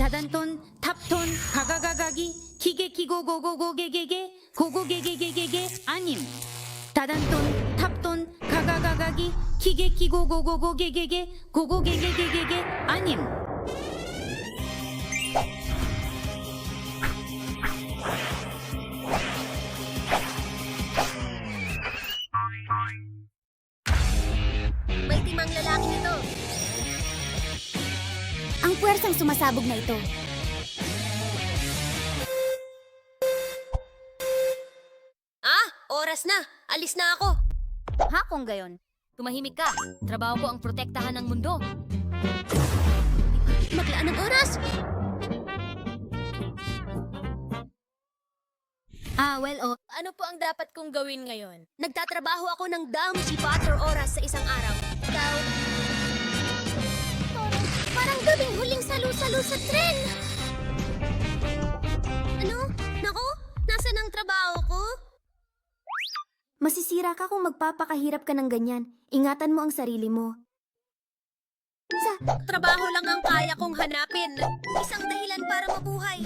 다단톤, 탑톤, 가가가가기, 기계기고고고고게게게, 고고게게게게게, 아님. 다단톤, 탑톤, 가가가가기, 기계기고고고고게게게, 고고게게게게게, 아님. May timang lalaki nito. Ang puwersang sumasabog na ito. Oras na. Alis na ako. Ha, kung gayon? Tumahimik ka. Trabaho ko ang protektahan ng mundo. Maglaan ng oras. Ano po ang dapat kong gawin ngayon? Nagtatrabaho ako ng dam si 4 oras sa isang araw. Ikaw? Parang gabing huling salu-salu sa tren! Ano? Nako? Nasaan ang trabaho ko? Masisira ka kung magpapakahirap ka ng ganyan. Ingatan mo ang sarili mo. Trabaho lang ang kaya kong hanapin. Isang dahilan para mabuhay.